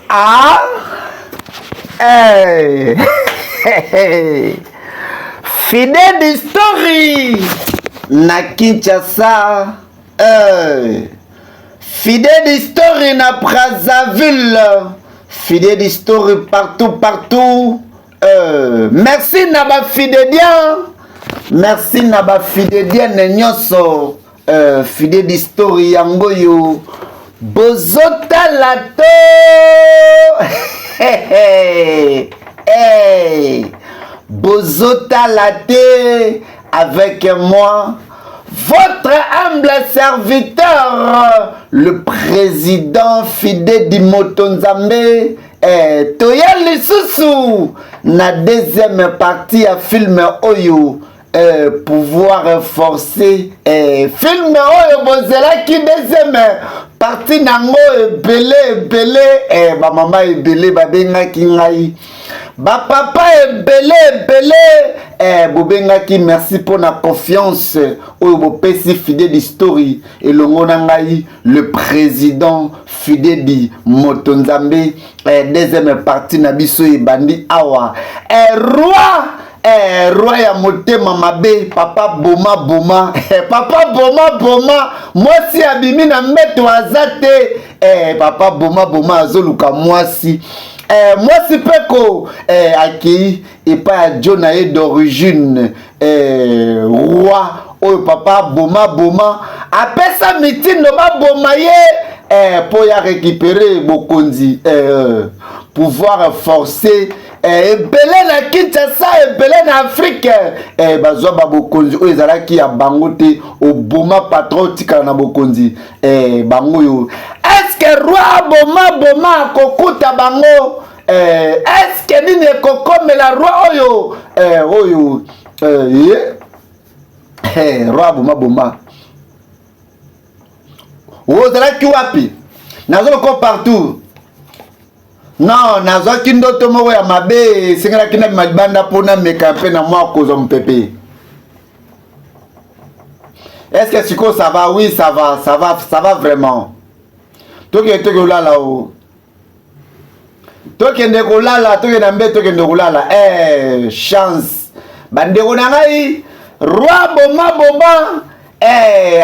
Ah, hey, hey. Fidèle Story na Kinshasa, Fidèle Story na Brazzaville, Fidèle Story partout. Merci na ba fidèliens, merci na ba fidèliens nyonso, Fidèle Story yango yo bozota lato. Hey, bozota laté avec moi, votre humble serviteur, le président Fidèle di Motonzambe. Toya lisusu na deuxième partie à film Oyo. Pouvoir forcer film oyo bozela ki deuxième partie nango ebele ba mama ebele babenga ki ngai ba papa ebele bobenga ki merci pour la confiance oyo bopesi Fidèle Story elongo na ngai le président Fidèle di Motonzambe. Deuxième partie na biso ebandi awa roi ya motema mabe papa boma papa boma mwasi abimi na mbeto azate papa boma azoluka mwasi mwasi peko akei epa ya jona ye d'origine roi oyo papa boma apesa mitindo baboma ye po ya récupérer bokonzi pouvoir forcer ebele na Kinshasa ebele na Afrique bazwa ba bokonzi oyo ezalaki ya bango te oboma patron tika na bokonzi bango yo. Est-ce que roi boma akokuta bango est-ce que nini ekokomela roi oyo roi boma ozalaki wapi nazoloko partout. Non, nazwaki ndoto moko ya mabe sengelaki na malibanda pona meka pe na mwa kozo mpepe. Est-ce que siko ça va? Oui, ça va vraiment. Toke kolala o. Toke ndekolala, toke na mbe toke ndekolala. Chance. Bandeko na ngai roi boma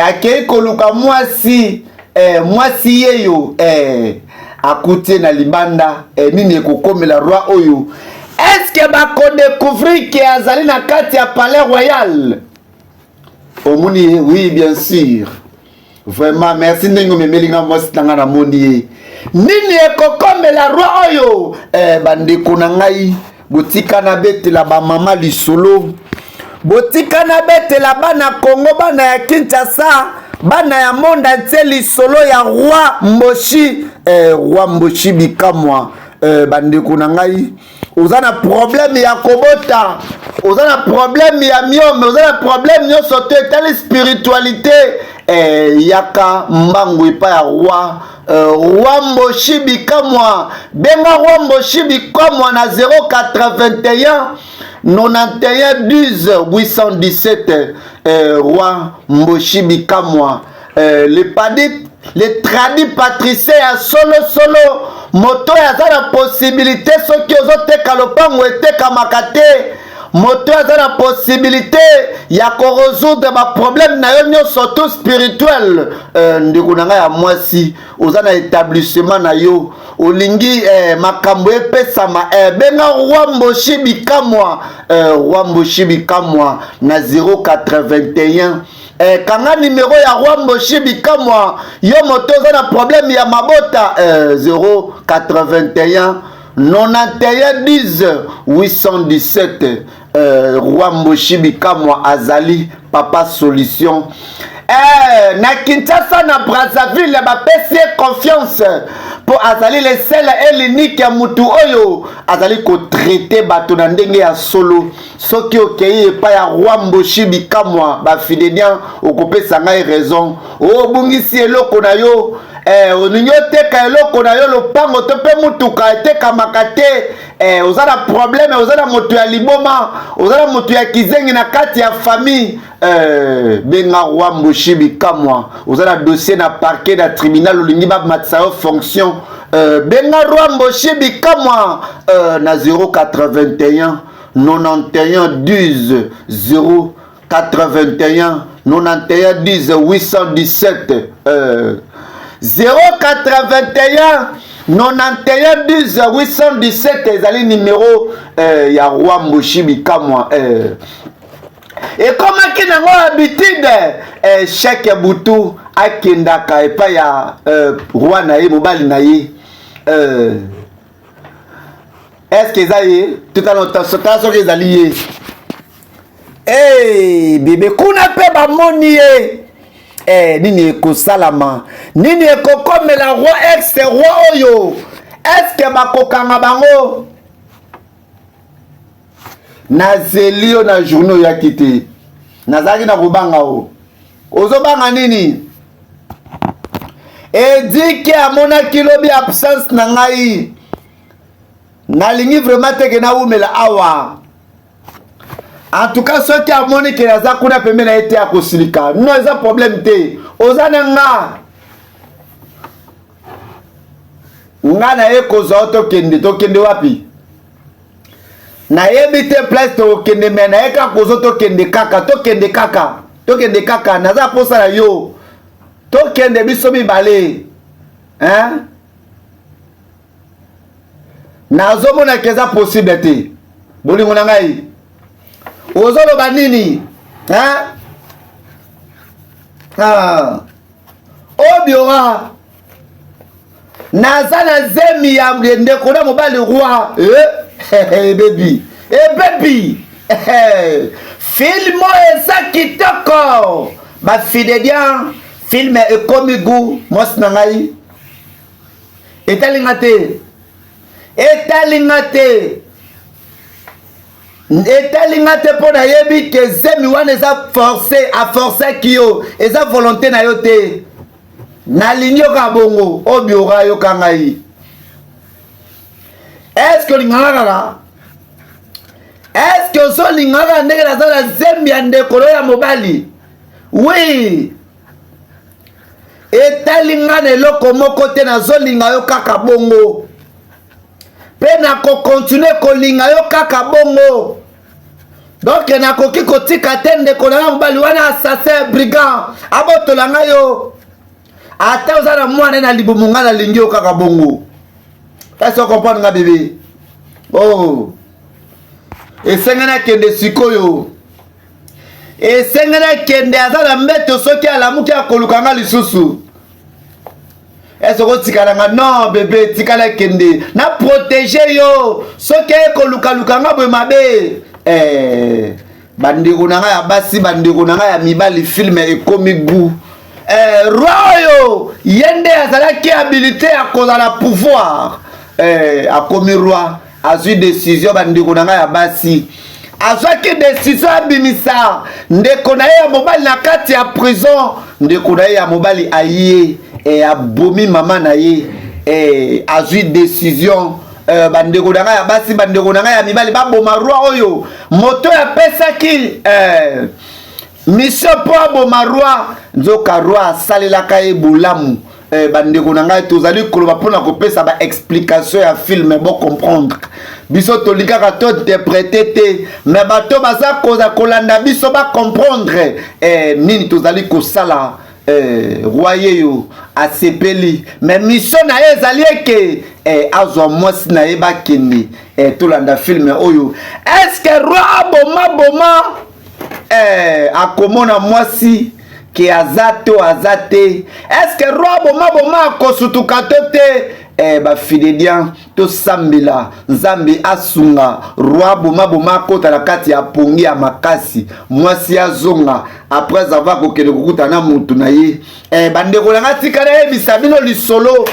akei koluka mwasi yeyo akutie na libanda nini ekokomela roi oyo. Est-ce que bako découvrir que azali na kati ya palais royal? Omoni oui bien sûr. Vraiment merci ndenge memelinga mwasi tanga na moni. Nini ekokomela roi oyo? Bandeko na ngai botika na betela ba mama lisolo. Botika na betela bana Congo bana ya Kinshasa. Bana ya monde entier lisolo ya roi Mboshi roi Mboshi bikamwa bandeko na ngai ozana problème ya kobota ozana problème ya miome ozana problème nyonso te tali spiritualité yaka mbangu epa ya roi Mboshi bikamwa benga roi Mboshi bikamwa na 081 91 12 817 roi Mboshi bikamwa les tradis patriciens solo moto ya za la possibilité soki ozoteka lopango eteka makate moto ya za la possibilité ya ko résoudre ba problème na yo nyonso tout spirituel ndeko na ngai ya mwasi oza na établissement na yo olingi makambo epesama benga roi Mboshi bikamwa na 081 kanga numéro ya roi Mboshi bikamwa yo moto oza na problème ya mabota 081 91 10 817 roi Mboshi bikamwa azali papa solution. Na Kinshasa na Brazzaville bapesi confiance po azali le seul et l'unique ya mutu oyo azali ko traiter bato na ndenge ya solo soki okei epa ya roi Mboshi bikamwa ba fidèliens okopesa ngai raison obungisi eloko na yo oningi oteka eloko na yo lopango to mpe mutuka etekamaka te, oza na problème, oza na moto ya liboma, oza na moto ya kizengi na kati ya famille, benga Roi Mboshi Bikamwa, oza na dossier na parquet na tribunal olingi bamatisa yo fonction, benga Roi Mboshi Bikamwa na 081 91 10 0 81 91 10 817 081 91 10 817 ezali numéro ya Roi Mboshi Bikamwa. ekomaki nango habitude chaque butu akendaka epai ya roi na ye mobali na ye. Est-ce que eza ye tutala soki ezali ye? Bebe kuna pe bamoni ye nini ekosalama, nini ekokomela roi ex roi oyo? Est-ce que bakokanga bango? Nazeli yo na journée oyaki te, nazalaki na kobanga o, ozobanga nini? Edike amonaki lobi absence na ngai, nalingi vraiment teke na umela awa. En tout cas, ceux qui amoni ke naza kuna pembe na ete akosilika, non eza problème te, oza na nga na ye kozwa tokende wapi? Na yebi te place tokende me na ye kaka kozwa tokende kaka, naza posa na yo, tokende biso mibale, hein? Nazomona keza possible te, bolingo na ngai. Ozoloba nini? Hein? Obiora naza na zemi ya ndeko na mobali roi. Baby. Baby. Filmo eza kitoko. Ba fidèle film ekomi gu mos na ngai. Etalinga te po na yebi ke zemi wana eza forcé kiyo, eza volonté na yo te. Nalingi yoka bongo, obiora yoka ngai. Est-ce que lingaka? Est-ce que so lingaka ndenge naza na zemi ya ndekolo ya mobali? Oui. Etalinga na eloko moko te nazolinga yo kaka bongo. Pe na ko continue kolinga yo kaka bongo. Donc na koki kotika tende kolanga mobali wana assassin brigand abotolanga yo. Ata ozana mwana na libumunga na lingi yo kaka bongo. Est-ce que comprendre nga bébé? Oh. Esengana kende sikoyo. Esengana kende azala mbeto soki alamuki akolukanga lisusu. Est-ce que tikalanga? Non bébé, tikala kende na protéger yo soki ekolukanga bwe mabe. Bandeko nanga ya basi, bandeko nanga ya mibali, film ekomi gu. Roi yo yende azalaki habilité à cause de la pouvoir. Akomi roi, azui décision bandeko nanga ya basi. Azwaki décision abimisa ndeko na ye ya mobali na kati ya prison, ndeko na ye ya mobali aye abomi mama na ye, azui décision bandeko nanga ya basi, bandeko nanga ya mibali baboma roi oyo moto ya pesaki mission po aboma roi, nzoka roi asalelaka ye bolamu. Bandeko nanga tozali koloba pona kopesa ba explication ya film bon comprendre. Biso tolikaka to interpréter te, mais bato baza koza kolanda biso ba comprendre nini tozali kosala royer yo asepeli. Mais mission na ye ezali ke azwa mwasi na ye bakende tolanda film oyo. Est-ce que roi boma akomona mwasi ki azate o azate? Est-ce que roi boma akosutuka to te? Ba fidèlian to sambila nzambi asunga roi boma kota na kati ya pongi ya makasi, mwasi azonga après avoir kokende kokuta na mutu na ye. Bandeko nanga tikala yebisa bino lisolo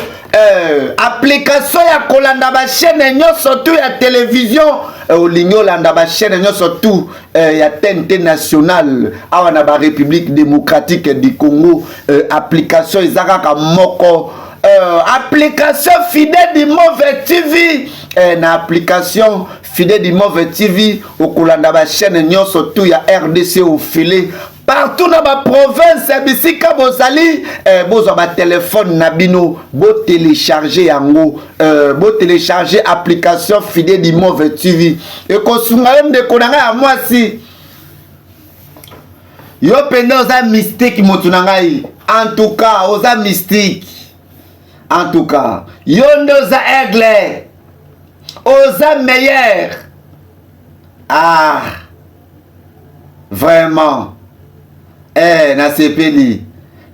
application ya kolanda ba chaîne nyonso tu ya télévision olingi olanda ba chaîne nyonso tu ya TNT national awa na ba République démocratique du Congo application ezaka moko application Fidèle du Mauvais TV na application Fidèle du Mauvais TV okolanda ba chaîne nyonso tu ya RDC au filet partout dans ma province bisika bozali bozo ba téléphone na bino bo télécharger yango bo télécharger application Fidèle du Mauvais TV et ko sunga de konanga ya mwasi yo pende oza mystique motu na ngai en tout cas oza mystique en tout cas yo nde oza aigle oza meilleur vraiment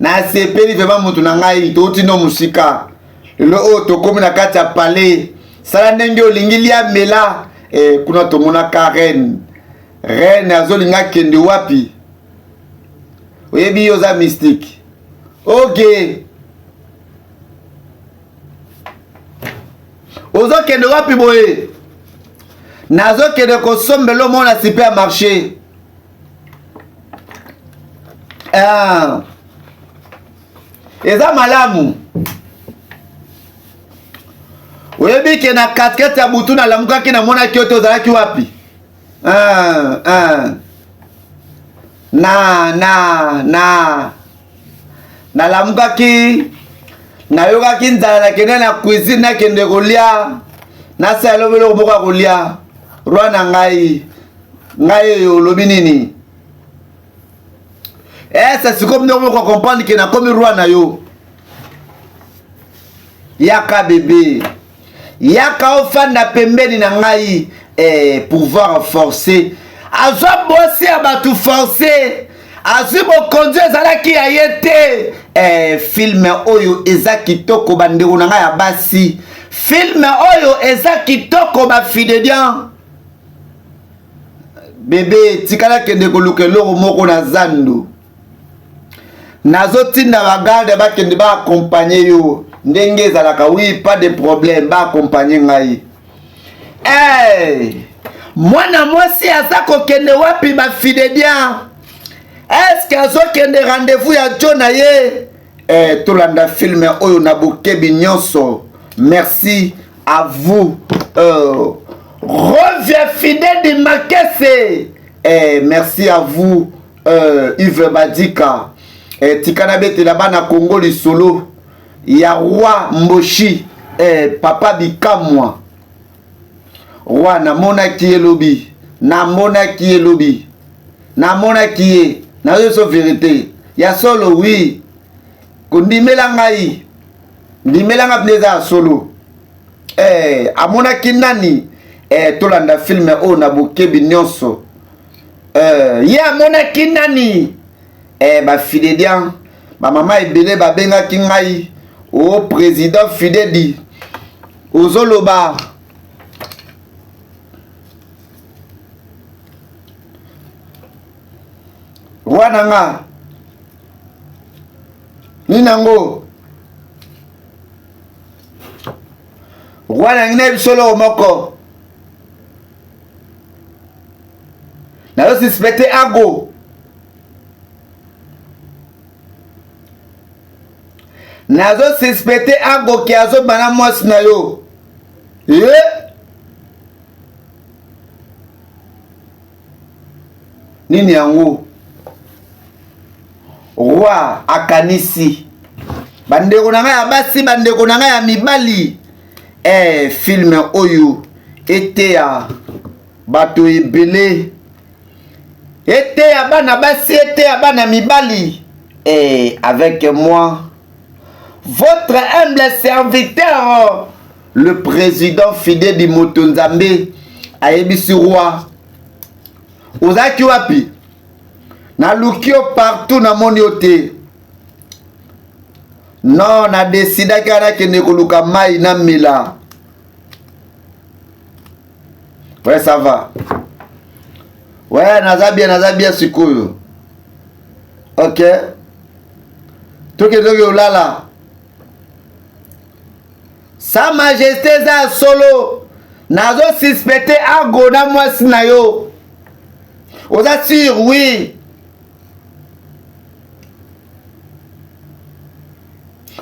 nasepeli vraiment mutu na ngai touti no musika lelo oyo tokomi na kati ya palais sala ndenge olingi lia mela kuna tomonaka reine azolinga kende wapi oyebi oza mystique ok ozokende wapi boye nazokende kosombela omona supermarché eza malamu oyebi ke na katikati ya butu nalamukaki namonaki oyo tozalaki wapi nalamukaki nayokaki nzala nakende na cuisine nakende kolia nasala biloko moko ya kolia roi na ngai olobi nini ça sikomi ndenge moko comprendre ke nakomi roi na yo yaka bébé yaka ofanda pembeni na ngai pouvoir forcer azwa bosi ya bato forcer azwi bokonzi ezalaki ya ye te filme oyo eza kitoko bandeko na ngai ya basi filme oyo eza kitoko bafidelian bebe tikala kende koluka eloko moko na zando nazotinda bagarde bakende baakompagne yo ndenge ezalaka oui pas de problème baakompagne ngai mwana mwasi aza kokende wapi bafidelian est-ce azokende rendez-vous ya jo na ye tolanda filme oyo na bokebi nyonso merci à vous revient Fidèle de Makese merci à vous Yves Badika tikana betela bana Congo lisolo ya roi Mboshi papa bikamwa roi namonaki elobi namonaki elobi namonaki ye nazo vérité ya solo oui kondimela ngai ndimelanga pneza solo amonaki nani tolanda filme oyo na bokebi nyonso ye amonaki nani bafidelian bamama ebele babengaki ngai o président Fidèle ozoloba wana nga ninango wana ngine bisolo moko nazo suspecte ago nazo suspecte ago ki azo bana mwasi na yo nini yango roi akanisi bandeko na ngai ya basi bandeko na ngai ya mibali filme oyo ete ya bato ebele ete ya bana basi ete ya bana mibali avec moi votre humble serviteur le président Fidèle du Motonzambe ayebisi roi ozaki wapi naluki yo partout na moni yo te non na desidaki anakende koluka mai na mela ouais ça va ouais naza bien sikoyo ok toke olala Sa Majesté za solo. Nazo suspecté agona mwasi na yo. Oza sûr, oui.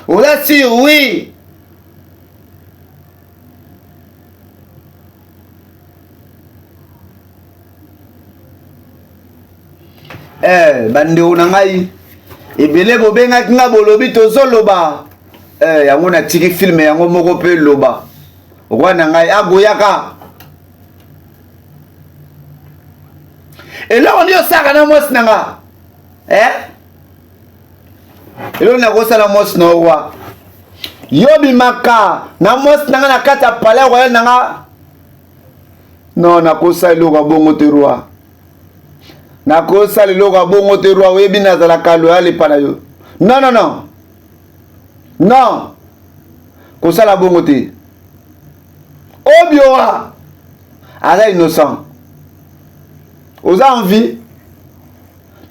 Oza sûr, oui. Bandeko na ngai ebele bobengaki nga bolobi tozoloba yango natiki filme yango moko mpe loba roi na ngai agoyaka eloko nde osaka na mwasi na nga eloko nakosala mwasi na roi yo bimaka na mwasi na nga na kati ya palais royal na nga non nakosala eloko ya bongo te roi nakosala eloko ya bongo te roi oyebi nazalaka loyal epa na yo non non non non kosala bongo te obioa aza innocent oza en vie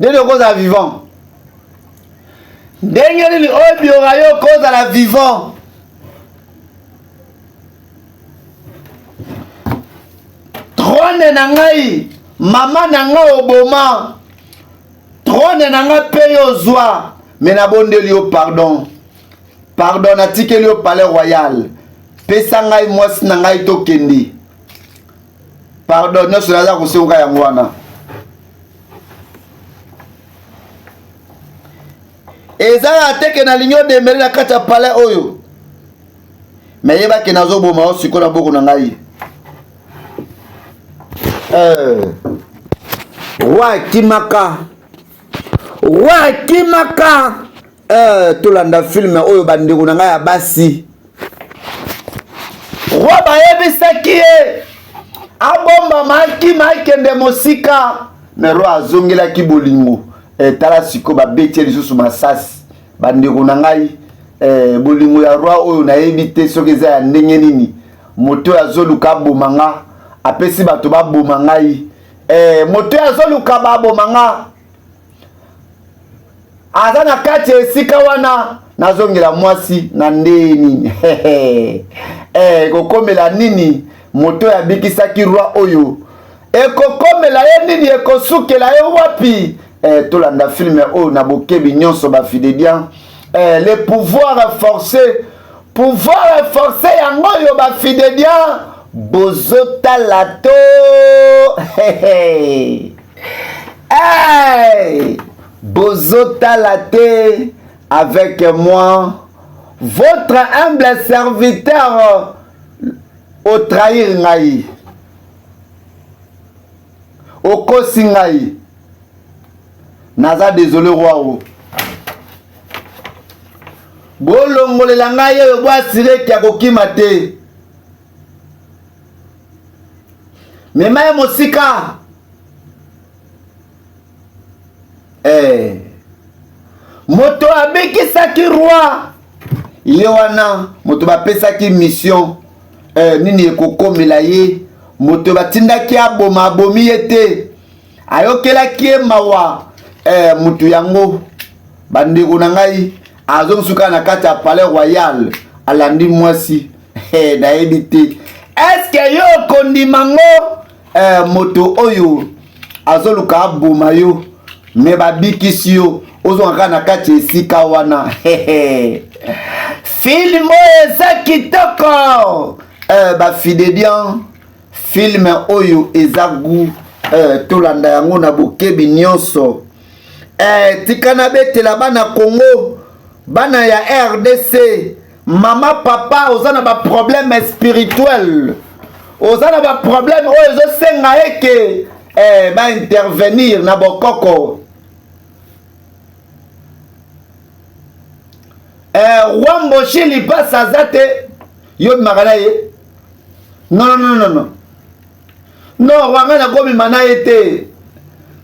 ndenge okozala vivant ndenge nini obioka yo okozala vivant trone na ngai mama na nga oboma trone na nga mpe yo ozwa me nabondeli yo pardon pardon natikeli yo palais royal pesa ngai mwasi na ngai tokende pardon nyonso naza kosengoka yango wana ezala teke na lingi odembeli na kati ya palais oyo me yebaki nazoboma o sikoyo na boko na ngai wakimaka tolanda filme oyo bandeko na ngai ya basi roi bayebisaki ye abombama akima akende mosika me roi azongelaki bolingo tala siko babeti ye lisusu masasi bandeko na ngai bolingo ya roi oyo nayebi te soki eza ya ndenge nini moto oyo azoluka aboma nga apesi bato baboma ngai moto oyo azoluka baboma nga aza na kati ya esika wana nazongela mwasi na ndeni ekokomela nini moto oyo abikisaki roi oyo ekokomela ye nini ekosukela ye wapi tolanda filme oyo na bokebi nyonso bafidedian le pouvoir forcé yango oyo bafidedian bozotala to bozotala te avec moi votre humble serviteur au trahir ngai okosi ngai naza désolé roi bolongolela ngai oyo bwasireki akokima te mema ye mosika moto abekisaki roi ye wana moto bapesaki mission nini ekokomela ye moto batindaki aboma abomi ye te ayokelaki ye mawa moto yango bandeko na ngai azongisuka na kati ya palais royal alandi mwasi nayebi te eske yo okondima ngo moto oyo azoluka aboma yo me babikisi yo ozongaka na kati ya esika wana filme oyo eza kitoko bafidedian filme oyo eza gu tolanda yango na bokebi nyonso tika na betela bana Congo bana ya RDC mama papa oza na baproblème spirituel oza na baproblème oyo ezosenga eke baintervenir na bokoko Wamboshi lipasa aza te yo bimaka na ye non wanga nakobima na ye te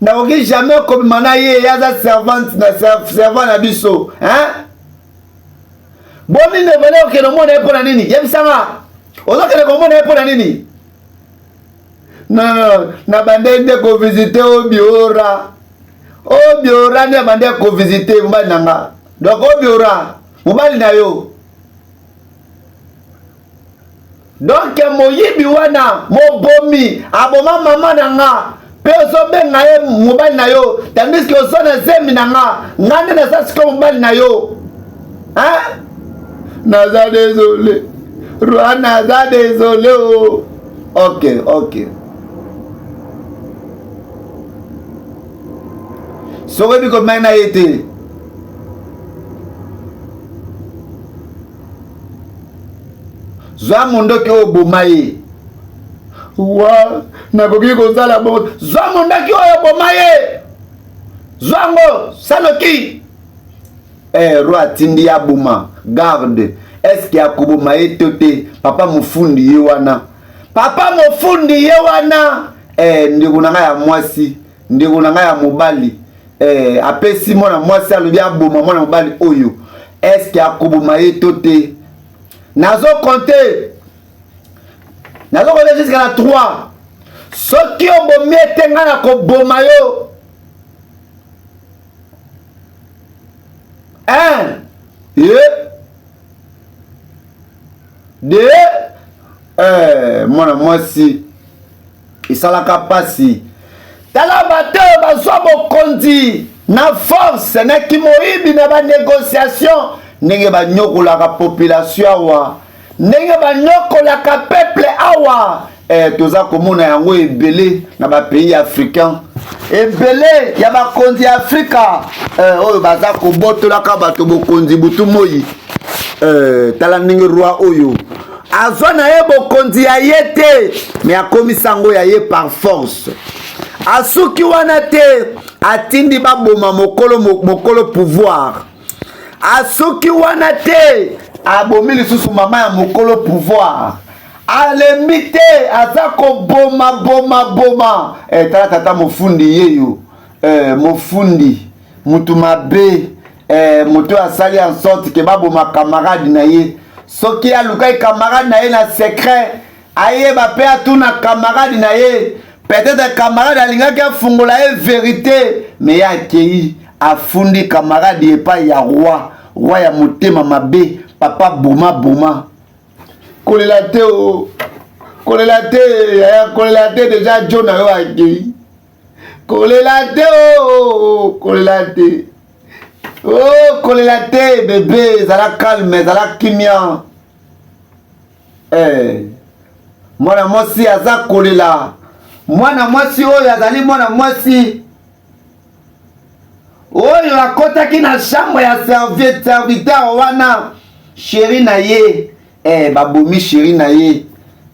nakoki jamais kobima na ye aza servante na servant na biso bonini ebele okende omona ye mpo na nini yebisanga ozokende komona ye mpo na nini non na bande nde kovisite obiora nde bande kovisite mobali na nga donc obiora mobali na yo donc moyibi wana mobomi aboma mama na nga pe ozobenga ye mobali na yo tandis que ozo na zemi na nga ngande na sa siko mobali na yo hein? Naza désolé Roi naza désolé oh. Ok sokobi komai na ye te zwa mondoki oyo boma ye wa nakoki kozala bongo zwa mondoki oyo boma ye zwango sanoki roi atindi ya boma garde eske akoboma ye to te papa mofundi ye wana ndeko na ngai ya mwasi ndeko na ngai ya mobali apesi mwana mwasi alobi aboma mwana mobali oyo eske akoboma ye to te nazo compter jusqu'à la 3 soki obomi ete ngai nakoboma yo 1 2 mwana mwasi esalaka pasi tala bato bazwa bokonzi na force na kimoyibi na banégociation ndenge banyokolaka population awa ndenge banyokolaka peuple awa toza komona yango ebele na bapays africain ebele ya bakonzi ya Afrika oyo baza kobotolaka bato bokonzi butu moi tala ndenge roi oyo azwa na ye bokonzi ya ye te me akomisa yango ya ye par force asuki wana te atindi baboma mokolo pouvoir asuki wana te abomi lisusu mama ya mokolo pouvoir alembi te aza koboma tala tata mofundi yeyo mofundi mutu mabe moto asali en sorte ke baboma camarade na ye soki alukaki camarade na ye na secret ayeba pe atuna camarade na ye peut-être camarade alingaki afungola ye vérité me ye akei afundi camarade epai ya roi ya motema mabe papa boma kolela te o kolela te déjà jo na yo akei kolela te o kolela te bébé zala calme zala kimia mwana mwasi aza kolela mwana mwasi oyo azali mwana mwasi oyo akotaki na chambre ya serviteur wana chéri na ye babomi chéri na ye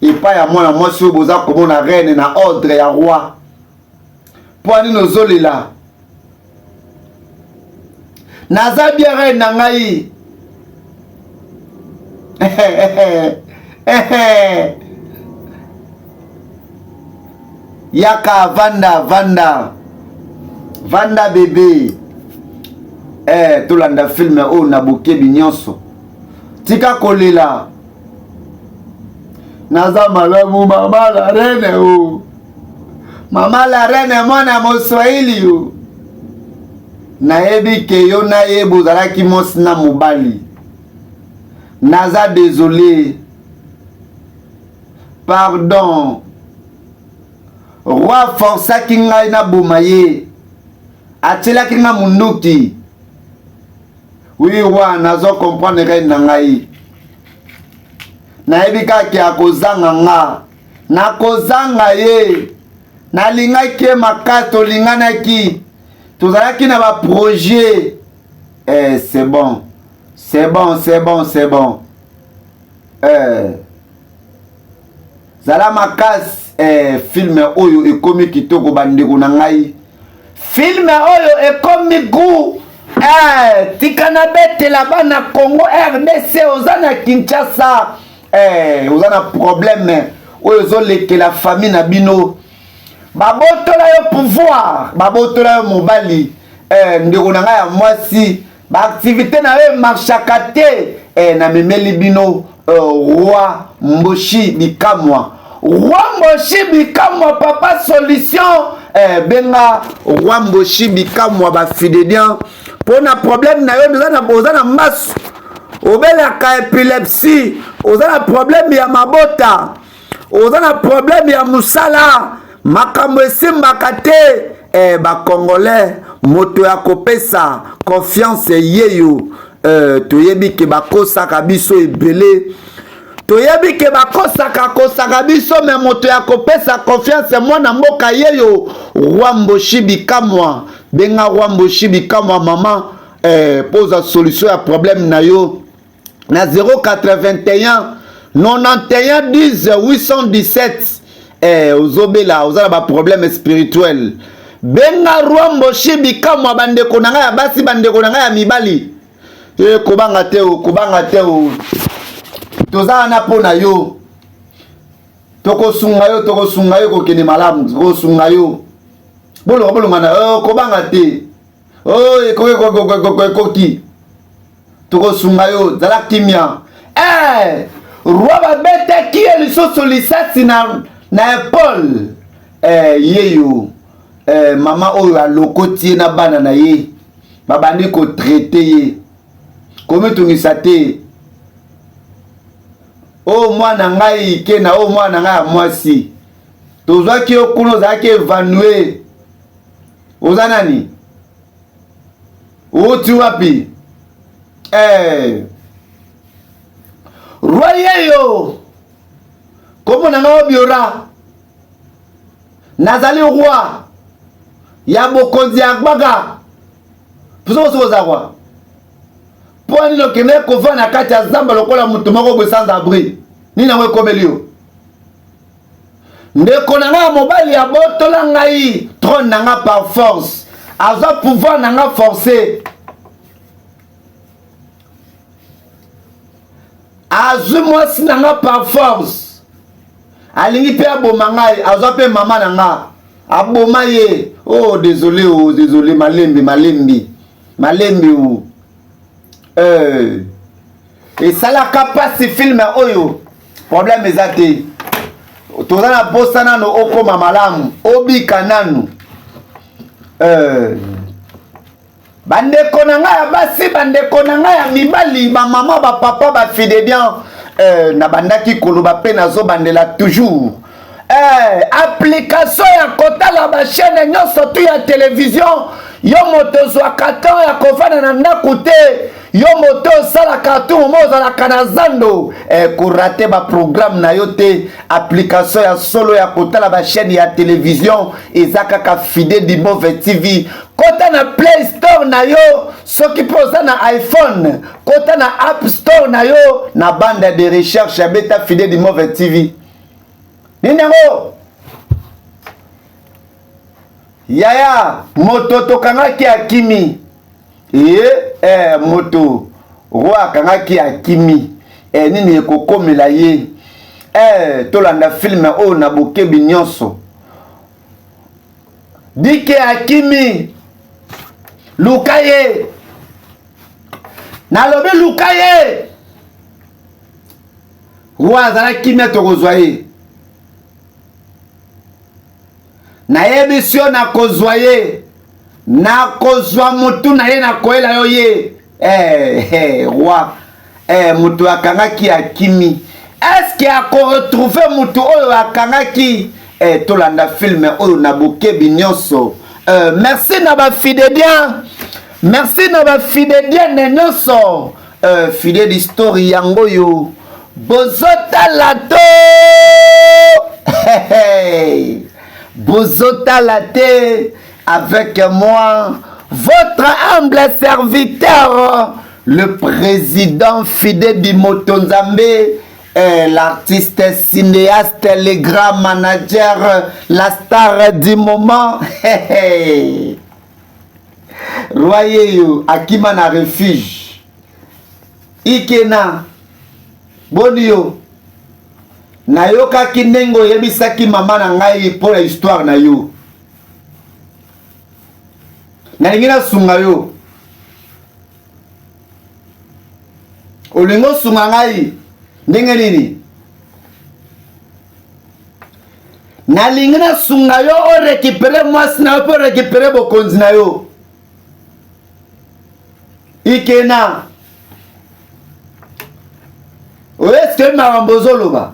epai ya mwana mwasi oyo boza komona reine na ordre ya roi mpo anini ozolela naza bien reine na ngai yaka vanda bébé tolanda filme oyo na bokebi nyonso tika kolela naza malamu mama la reine o mama la reine mwana moswahili o nayebi ke yo na ye bozalaki mwasi na mobali naza désolé pardon roi forçaki ngai naboma ye atielaki nga munduki oui roi nazo comprendre reine na ngai nayebi kaki akozanga nga nakozanga ye nalingaki ye makasi tolinganaki tozalaki na baprojet c'est bon zala makasi filme oyo ekomi kitoko bandeko na ngai filme oyo ekomi gu tika na betela bana Congo RDC oza na Kinshasa oza na problème oyo ozolekela famille na bino babotola yo pouvoir babotola yo mobali ndeko na ngai ya mwasi baaktivité na yo marchaka te na memeli bino roi Mboshi Bikamwa papa solution benga roi Mboshi Bikamwa bafidélien pona problème na yo oza na masu obelaka épilepsie, oza na problème ya mabota, oza na problème ya musala, makambo esimbaka te, ba congolais moto ya kopesa confiance yeyo, toyebi ke bakosaka biso ebele, toyebi ke bakosaka biso, me moto ya kopesa confiance mwana mboka yeyo Rwamboshi Bikamwa, benga Rwamboshi Bikamwa mama, pose solution ya problème na yo na 081 91 10 817, ozobela ozala ba problème spirituel, benga Rwamboshi Bikamwa bandeko na ya basi, bandeko na ya mibali, kobanga te o toza na pona yo, tokosunga yo kokende malamu, tokosunga yo bolonga na kobanga te, ekoki tokosunga yo, zala kimia. Roi babetaki ye lisusu lisasi na Paul, yeyo mama oyo alokoti ye na bana na ye, babandi kotraite ye komitungisa te. O mwana ngai kena, o mwana ngai ya mwasi, tozwaki yo kuna ozalaki evanoué, oza nani? Outi wapi? Roi yeyo kombo na ngai Obiora, nazali roi ya bokonzi ya gbaga, puso koza roi po nini okende kovanda na kati ya zamba lokola moto moko boye sans abri, nini yango ekomeli yo? Ndeko na ngai mobali abotola ngai trône na ngai par force, azwa pouvoir na ngai forcé, azwi mwasi na ngai par force, alingi mpe aboma ngai, azwa mpe mama na ngai aboma ye. Oh désolé, malembi o. Esalaka pasi film oyo problème eza te, toza na posa nano okoma malamu, obika nanu. Bandeko na ngai ya basi, bandeko na ngai ya mibali, ba mama, ba papa, ba fidèles, na bandaki koloba pe nazo bandela toujours. Application ya kotala ba chaîne nyonso tu ya télévision, yo moto zwa carton ya kofana na ndaku te, yo moto sala carton mo za la kanazando, kurate ba programme na yo te. Application ya solo ya kotala ba chaîne ya télévision ezaka ka Fidèle d'Imove TV, kota na Play Store na yo, soki poza na iPhone, kota na App Store na yo, na bande de recherche ya beta Fidèle d'Imove TV. Ninyango yaya moto tokangaki akimi, moto roi akangaki akimi, nini ekokomela ye? Tolanda film oyo na bokebi nyonso, dike akimi, luka ye, nalobi luka ye, roi azalaki kimia tokozwa ye. Nayebisio na kozwa ye, na kozwa mutu na ye, na koela yo ye. Roi mutu akangaki akimi, eske ako retrouve mutu oyo akangaki? Tolanda film oyo na bokebi nyonso. Merci na ba fidèles, merci na ba fidèles nyonso, fidèle d'histoire yango yo bozota lato. Bozota laté avec moi, votre humble serviteur, le président Fidèle d'Imotonzambe, l'artiste, cinéaste, le grand manager, la star du moment. Royeyo, Akima na refuge. Ikena, Bonio. Nayoka kinengo yebisaki mama na ngai pour la histoire na yo. Nalingi na sunga yo. Olingo sunga ngai ndenge nini? Nalingi na sunga yo o récupérer mwasi na yo pour récupérer bokonzi na yo. Ikena Est-ce que Marambozo Loba?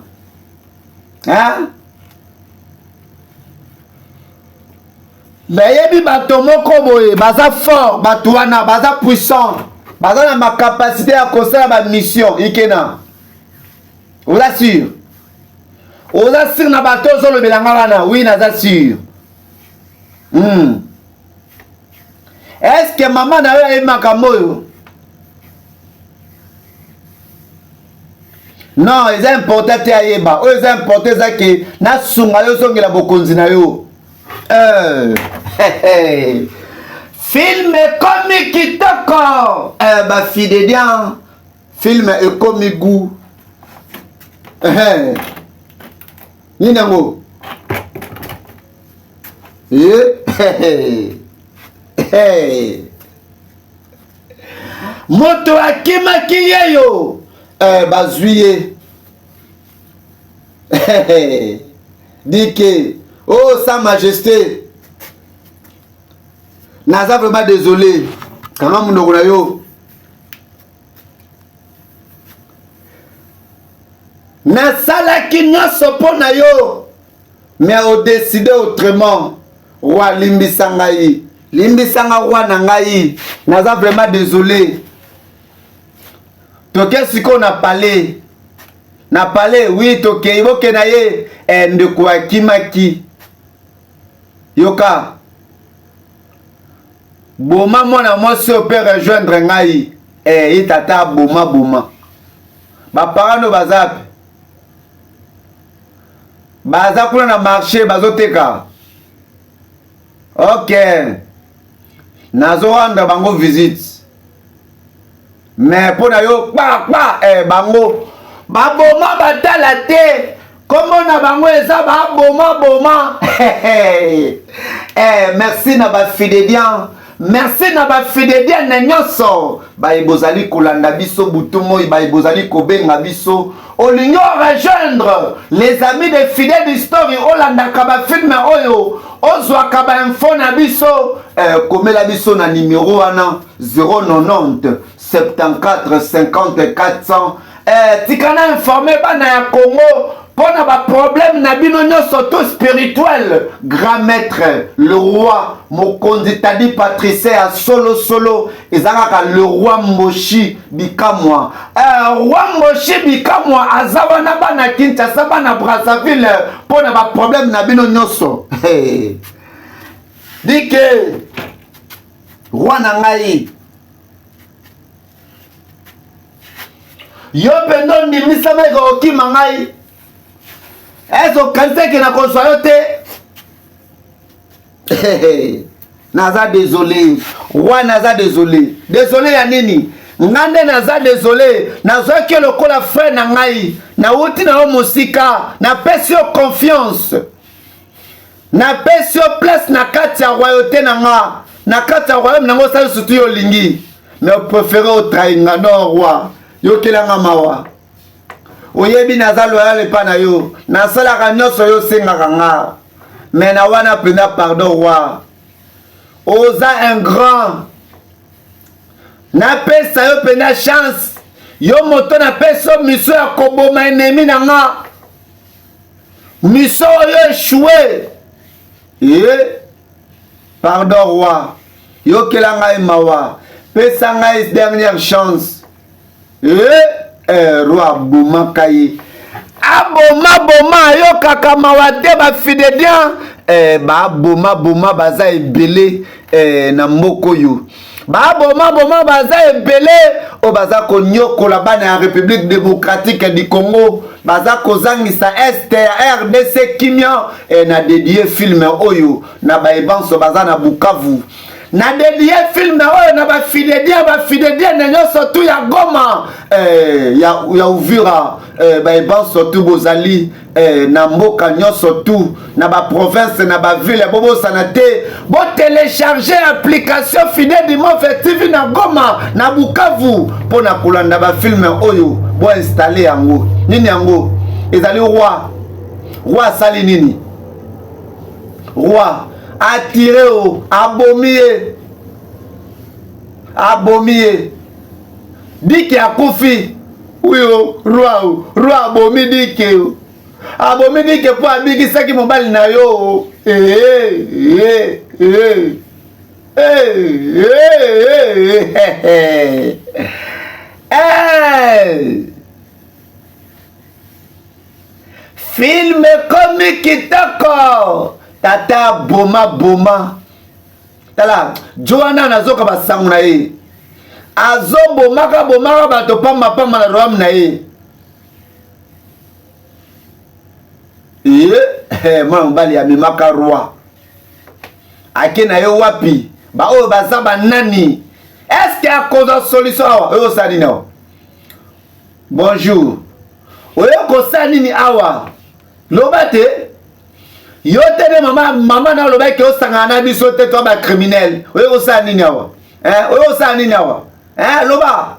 Hein? Mais yebi bato moko boye, baza fort, bato wana, baza puissant, baza na ma capacité à construire ma mission, ikena. Vous assure? Vous assure na bato zolo belanga wana, oui, naza sûr. Est-ce que maman na yo ayebi makambo oyo? Non, ils ont importé te ayeba. Ils ont importé ça que na sunga yo songela bokonzi na yo. Film comique kitoko. Ba fidélian. Film comique goût. Ni nango. Moto akima kiyeyo. Bazuye. Dit que, oh sa majesté, naza vraiment désolé. Comment mon yo? Nasalaki nyonso po na yo, mais au décidé autrement. Roi limbisangai, limbisanga roi nangai. Naza vraiment désolé. Toke siko na parlé. Na parlé, oui, toke iboke na ye ndeko akimaki. Yoka. Boma mwana mwasi peut rejoindre ngai. Itata boma. Ba parano bazap. Baza kuna na marché bazoteka. OK. Nazo rendre bango visite. Mais pour na yo bango baboma batala te comment na bango eza boma merci na ba fidélian, merci na ba fidélian na nyonso ba ibozali kolanda biso butumo ba ibozali kobenga biso olingo rejoindre les amis des fidèles d'histoire olanda ka ba film oyo ozwaka ba info na biso komela biso na numéro wana 090 74 50 400. Tikana informé bana ya Congo pona ba problème na bino nyonso tout spirituel. Grand maître le roi Mokonzi Tadi Patricia solo ezaka le roi Mboshi Bikamwa. Roi Mboshi Bikamwa azawana bana Kinshasa bana Brazzaville pona ba problème na bino nyonso. Dike roi na ngai yo pendo ndimisama okima ngai ezo kanseke na konsoyo te. Naza désolé roi, naza désolé ya nini ngande naza désolé nazoki lokola frère na ngai na uti na yo mosika na pesi yo confiance na pesi yo place na kati ya royauté na nga na kati ya royaume nango sali surtout yo lingi mais préféré au trainga non roi yo kelanga mawa oyebi naza loyal pa na yo nasalaka nyonso yo sengaka nga mais na wana pena pardon roi oza un grand napesa yo pena chance yo moto napesa yo miso ya koboma ennemi na nga miso oyo échoué pardon roi yo kelanga mawa pesa ngai dernière chance. Roi boma kaye aboma yo kaka mawate ba fidélian ba boma baza ebele na mboko yo ba boma baza ebele o baza konyokola bana ya République démocratique du Congo baza kozangisa este ya RDC kimia na dédié film oyo na ba ebanso baza na Bukavu na dédié film oyo na ba fidélian na nyonso tu ya Goma ya Uvira ba ebanso tu bozali na mboka nyonso tu na ba province na ba ville bobo sanate bo télécharger application Fidèle Dimanche TV na Goma na Bukavu pona kolanda ba film oyo bo installer yango nini yango ezali roi sali nini roi attiré au abomier dit qu'il a koufi Uyo roi bomidike. Abomidike po abikisaki mobali na yo. Film comique kitoko. Tata boma. Tala, Joanna nazoka basangu na ye. Azo bomaka bato pamba na roam na ye. Mwana mobali ya mimaka roi. Ake na yo wapi? Ba oyo baza nani? Est-ce qu'il y a cause solution awa? Oyo sali na. Bonjour. Oyo kosa nini awa? Lobate? Yo tene mama na loba ke osanga na biso te to ba criminel. Oyo kosa nini awa? Oyo kosa nini awa? Loba.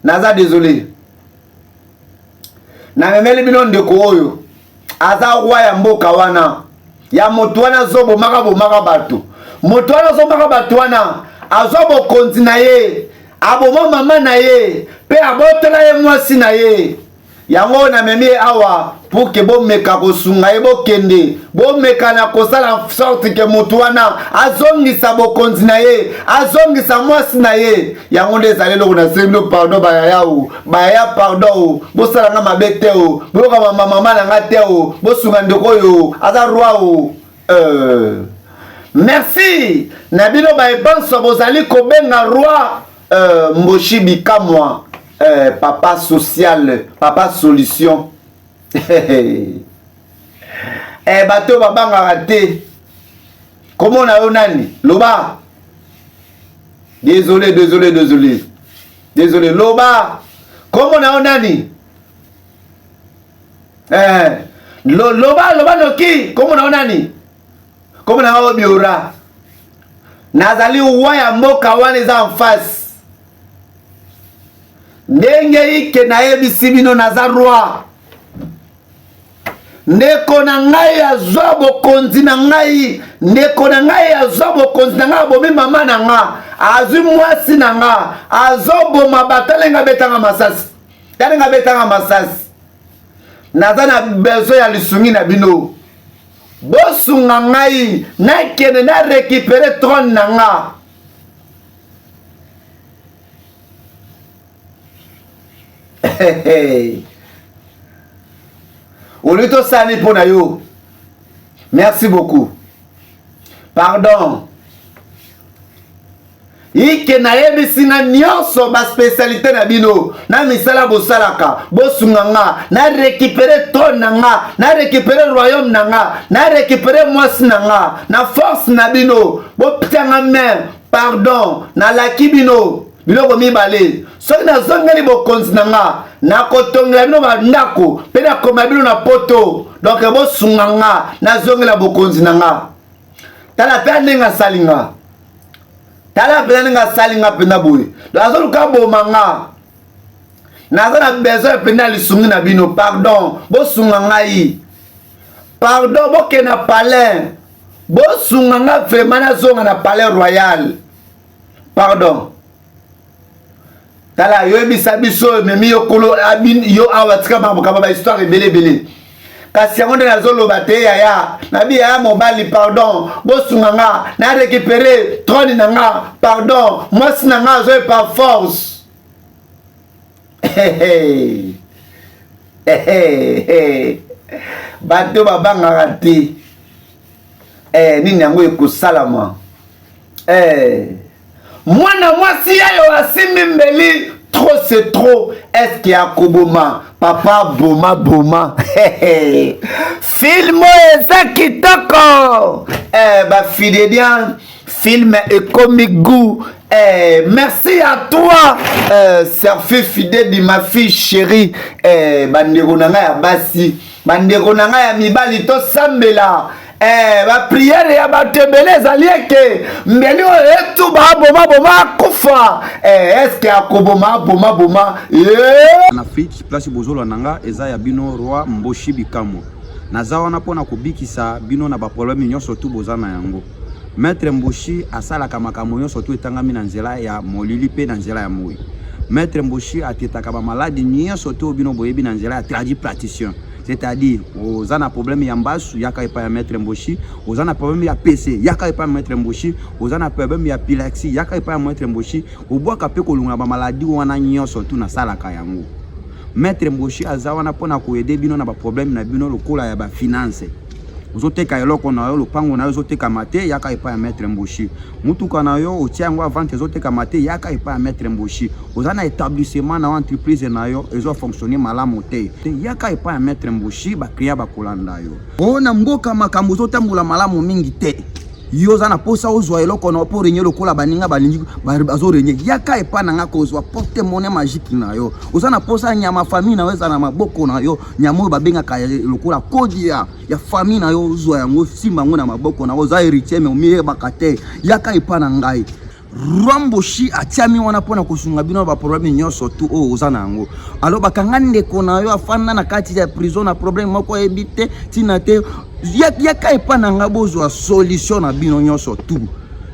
Naza désolé. Na memeli bino ndeko oyo. Aza roi ya mboka wana. Ya moto wana zobo maka bato. Moto wana zobo maka bato wana. Azobo konti na ye. Abomo mama na ye. Pe abotela ye mwasi na ye. Yango na memi awa. Pour que bo meka kosunga ye bo kende. Bo meka na kosala sorte ke moto wana. Azongisa bo konti na ye. Azongisa mwasi na ye. Yango ndezale loko na sendo pardon bayaya ou. Bayaya pardon ou. Bo sala nga mabete ou. Bo ka mama na nga te ou. Bo sunga ndeko yo. Aza roi ou. Merci. Nabino baebanso bozali kobenga roi Mboshi Bikamwa. Papa social, papa solution. Bateau babanga raté. Comment on a eu nani? Loba. Désolé. Loba. Comment on a eu nani? Loba noki. Comment on a eu nani? Comment on a eu biora? Nazali ouaya moka waneza en face. Ndenge ike na yebisi bino naza roi. Ndeko na ngai azwa bokonzi na ngai. Ndeko na ngai azwa bokonzi na ngai. Abomi mama na nga. Azwi mwasi na nga. Azoboma batale nga betanga masasi. Tale nga betanga masasi. Naza na bezo ya lisungi na bino. Bosunga ngai. Na kene na récupérer trône na nga. Olito sani pona yo. Merci beaucoup. Pardon. Ike na yebisi na nyonso ba spécialité na bino. Na misala bosalaka. Bosunganga. Na récupérer ton nanga. Na récupérer royaume nanga. Na récupérer mwasi nanga. Na force na bino. Bopitanga main. Pardon. Na laki bino. Biloko mibale. Soki na zongeli bokonzi nanga. Na kotongela bino bandako. Pe na koma bino na poto. Donc bo sunganga. Na zongela bokonzi nanga. Tala pe ndinga salinga. Tala pe ndinga salinga pena boye. Donc azoluka bomanga. Naza na besoin pena lisungi na bino. Pardon. Bo sunganga yi. Pardon boke na palais. Bo sunganga vraiment na zonga na palais royal. Pardon. Tala yo ebisa biso memi yo kolo abin yo awatika maboka ba histoire belé. Kasi yango na zolo bate ya na bi ya mobali pardon bosunganga na récupérer trône nanga pardon moi sinanga zo par force. Bato babanga rati. Nini yango ekosalama. Mwana mwasi yayo asimi mbeli. Trop c'est trop. Est-ce qu'il y a Koboma? Papa boma. Film eza kitoko. Ba fidélian. Film et comique goût. Merci à toi. Serfé fidèle de ma fille chérie. Bandeko nanga ya basi. Bandeko nanga ya mibali to sambela. Ba prière ya batebele zalieke mbeli etu ba boma kufa est-ce que akoboma boma na fiche place bozolo nanga eza ya bino roi Mboshi Bikamwa naza wana pona kobikisa bino na ba problème nyonso tu bozana yango maître Mboshi asala kama makambo nyonso tu etangami na nzela ya molili pe na nzela ya moyi Maître Mboshi atetaka ba maladi nyonso to bino boyebi na nzela ya tradipraticien. C'est-à-dire, aux ana problème ya mbasu yaka epa ya Maître Mboshi, aux ana problème ya PC yaka epa ya Maître Mboshi, aux ana problème ya epilepsie yaka epa ya Maître Mboshi, obwaka pe kolunga ba maladi wana nyonso tu na salaka yango. Maître Mboshi aza wana pona ko aider bino na ba problème na bino lokola ya ba finance. Ozoteka eloko na yo lopango na yo ozoteka mate yaka epa ya Maître Mboshi. Mutuka na yo otia yango avant ezoteka mate yaka epa ya Maître Mboshi. Ozana établissement na entreprise na yo ezo fonctionner malamu te. Yaka epa ya Maître Mboshi ba client ba kolanda yo. Ona mboka makambo zotambola malamu mingi te. Yo zana posa ozwa eloko na po renye lokola baninga balingi bazo renye yaka epa na nga kozwa porte monnaie magique na yo. Ozana posa nyama famille na weza na maboko na yo nyamo babenga ka lokola kodia ya famille na yo ozwa yango simba ngo na maboko na oza héritier mais omiye bakate yaka epa na ngai. Roi Mboshi atiami wana pona kosunga bino ba problème nyonso tu o ozana yango. Alors bakanga ndeko na yo afana na kati ya prison na problème moko ebite tina te yaka epa na nga bozwa solution na bino nyonso tu.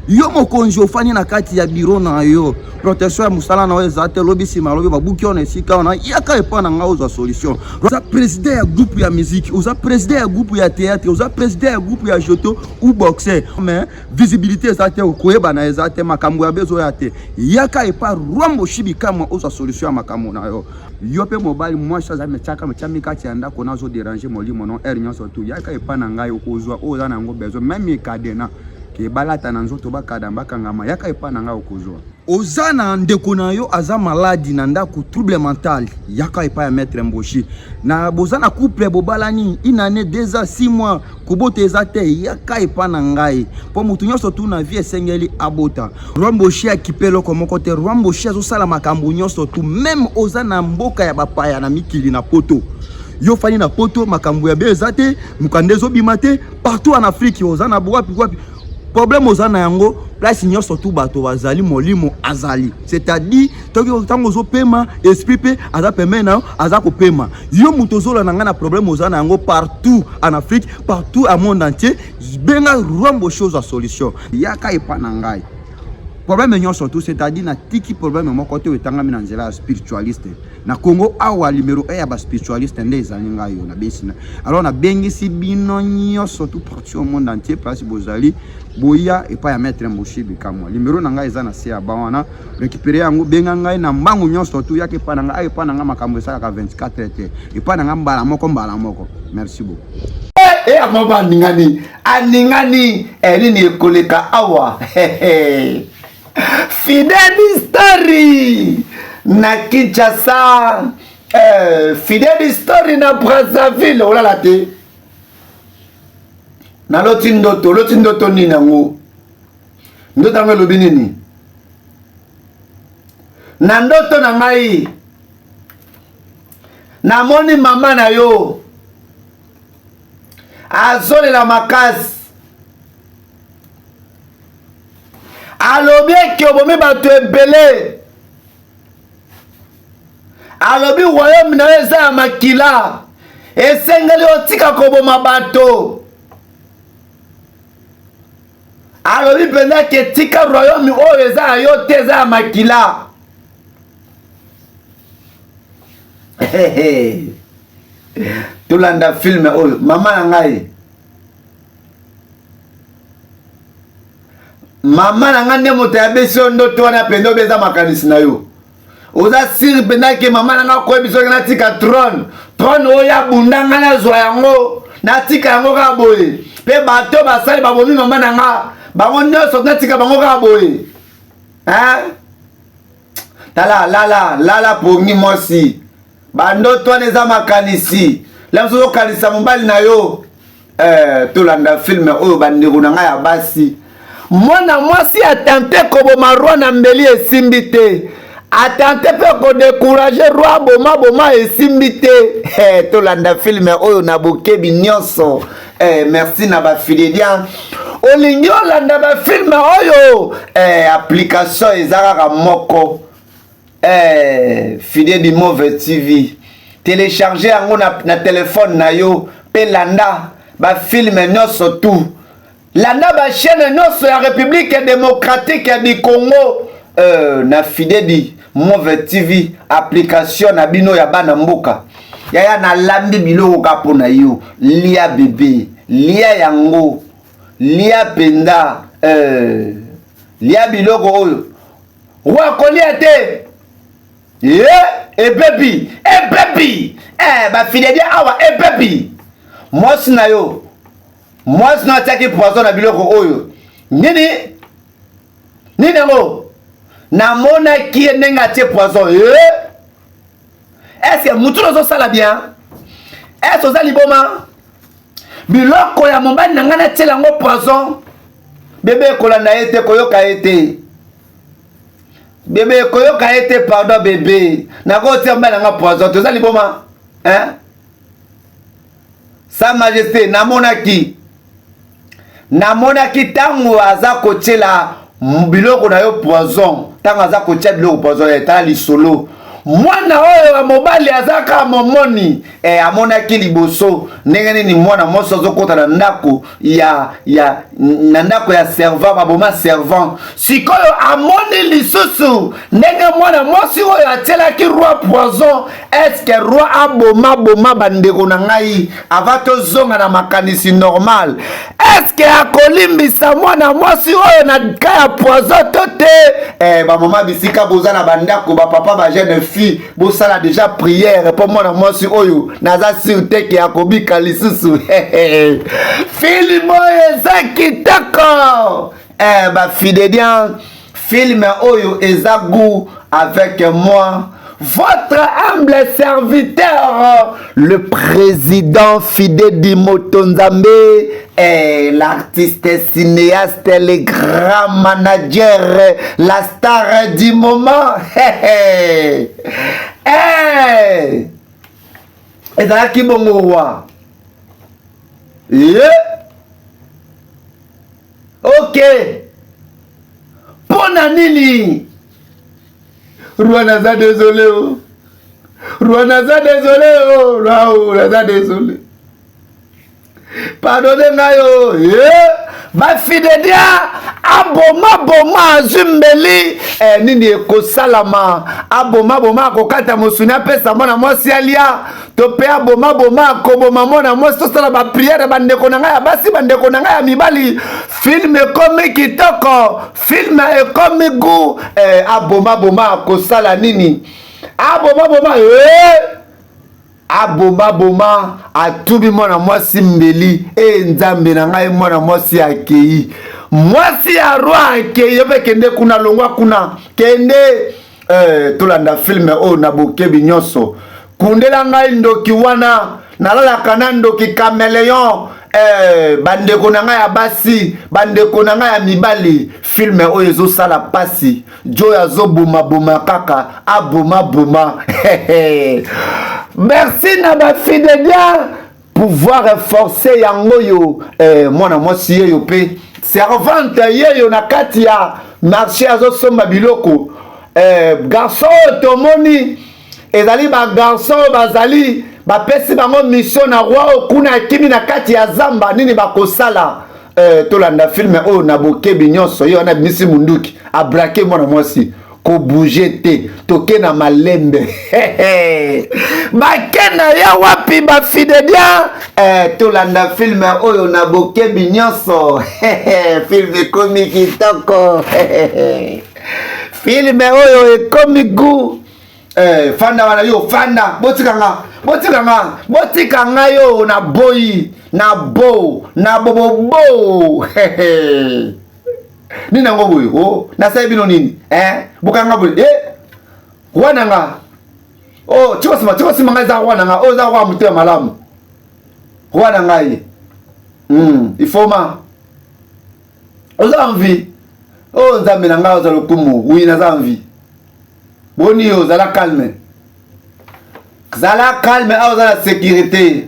Yo mokonzi ofani na kati ya bureau na yo protection ya musala na weza te lobi sima lobi babuki ona esika ona yaka epa na nga ozwa solution. Oza président ya groupe ya musique, oza président ya groupe ya théâtre, oza président ya groupe ya joto ou boxer, mais visibilité ezate okoyeba na ezate makambo ya bezo ya te yaka epa Roi Mboshi Bikamwa ozwa solution ya makambo na yo. Yo pe mobile moi chaza mechaka mechami kati anda kona zo déranger molimo non er nyonso tu yaka epa na nga yo kozwa oza na ngo bezo même kadena ke balata na nzoto bakada mbakangama yaka epa na nga okozwa. Ozana ndeko na yo aza maladi na ndako trouble mental yaka epa ya Maître Mboshi. Na bozana couple bobalani une année 2 ans 6 mois kobote ezate yaka epa na ngai. Po mutu nyonso tu na vie esengeli abota. Roi Mboshi akipelo komoko te Roi Mboshi azosala makambo nyonso tu même ozana mboka ya bapaya na mikili na poto. Yo fani na poto makambo ya bezate mukandezo bimate partout en Afrique ozana wapi problème ozana yango place nyonso tu bato bazali molimo azali, c'est-à-dire tango zo pema esprit pe aza pema na aza ko pema yo muto zola na ngana problème ozana yango partout en Afrique partout à monde entier benga Roi Mboshi ozwa solution yaka epa na ngai. Problème nyonso tu c'est-à-dire na tiki problème moko te etangami na nzela spiritualiste na Congo awa numéro 1 ya ba spiritualiste nde ezali ngai yo na besina. Alors na bengisi bino nyonso tu partout au monde entier place bozali boya epa ya Maître Mboshi Bikamwa numéro na ngai eza na se ya bawana récupérer yango benga ngai na mbangu nyonso tu yake epa na ngai epa na ngai makambo esaka 24 te epa na ngai mbala moko. Merci beaucoup. Amaba ningani aningani nini ekoleka awa Fidèle Story na Kinshasa, Fidèle Story na Brazzaville, olala te. Na loti ndoto ni nango. Ndoto nango lobi nini? Na ndoto na ngai. Na moni mama na yo. Azole la makasi. Alobi ki obomi bato ebele. Alobi royaume na eza ya makila. Esengeli otika koboma bato. Alobi penda ke tika royaume oyo eza ya yo te eza ya makila. Tulanda filme oyo mama na ngai. Mama na nga nde moto ya beso ndoto wana pendo beza makanisi na yo. Oza siri penda ke mama na nga koye biso na tika trône oya bundanga na zwa yango na tika yango ka boye. Pe bato basali babomi mama na nga bango nyonso na tika bango ka boye. Hein? Lala pongi mosi. Bandoto wana eza makanisi. Lamso yo kanisa mobali na yo. Tolanda filme oyo bandeko na nga ya basi. Mwana mwasi atente koboma roi na mbeli esimbi te. Atente pe ko décourager roi boma esimbi te. Tolanda filme oyo na bokebi nyonso. Merci na ba fidèliens. Olingi olanda ba filme oyo. Application ezaka moko. Fidèle du Mauvais TV. Télécharger yango na téléphone na yo. Pe landa ba filme nyonso tout. Landa ba chaîne nyonso ya République démocratique du Congo na Fidèle Move TV application na bino ya bana mboka yaya na lambi biloko kapo na yo lia bébé lia yango lia penda lia biloko oyo wakolia te epepi ba fidèle awa epepi mwasi na yo mwasi na tiaki poison na biloko oyo nini ngo namona ki ndenge atie poison est-ce que mutu ozosala bien est-ce oza liboma biloko ya mobali na ngai natiela yango poison bebe ekolanda ye te koyoka ye te bebe koyoka ye te pardon bebe nakotia mobali na ngai poison toza liboma sa majesté namonaki ntango aza kotiela biloko na yo poison ntango aza kotia biloko poison etala lisolo mwana oyo ya mobali azaka momoni amonaki liboso ndenge nini mwana moso azokota na ndako na ndako ya servant baboma servant sikoyo amoni lisusu ndenge mwana mosi oyo atielaki roi poison eske roi aboma bandeko na ngai ava tozonga na makanisi normal eske akolimbisa mwana mosi oyo na ka ya poison to te bamama bisika boza na bandako bapapa bajeune fille bosala déjà prière pour mwana mosi oyo naza sur te ke akobika lisusu film oyo eza kitoko bafidélien film oyo eza goût avec moi votre humble serviteur, le président Fidèle Motonzambe, l'artiste cinéaste, le grand manager, la star du moment. Et dans la kibongo roi. Ok. Ponanili. Rwanaza désolé oh. Rwanaza désolé oh. Rwanaza désolé. Pardonnez-moi yo. Bafidedia aboma azumbeli nini ekosalama aboma akokata mosuni apesa mwana mwasi alia to pe aboma akoboma mwana mwasi tosala bapriere bandeko na ngai ya basi bandeko na ngai ya mibali film ekomi kitoko film ekomi gu aboma akosala nini aboma atubi mwana mwasi mbeli nzambe na ngai mwana mwasi akei mwasi ya roi akei yope kende kuna longwa kuna kende tolanda filme oyo na bokebi nyonso kundela ngai ndoki wana nalalaka na ndoki cameleon bandeko na ngai ya basi bandeko na ngai ya mibali filme oyo ezosala pasi jo azoboma kaka aboma merci na bafidèlia pouvoir forcer yango yo mwana mwasi yeyo pe servante yeyo na kati ya marché azosomba biloko garçon tomoni ezali ba garçon bazali bapesi bango mission na roi okuna akimi na kati ya zamba nini bakosala tolanda filme oyo na bokebi nyonso yo wana bimisi munduki abrake mwana mwasi ko bouger te toke na malembe bakena ya wapi bafidèlia tolanda filme oyo na bokebi nyonso filme ekomi kitoko filme oyo ekomi gu fanda wana yo fanda botikanga yo na boyi na bobo nini yango boye oh nasai bino nini bokanga boye wana nga oh chiko sima nga za wana nga oh za kwa mutu ya malamu wana nga ye ifoma oza envie oh nzambe na nga oza lokumu oui naza envie boni yo zala calme awa za la sécurité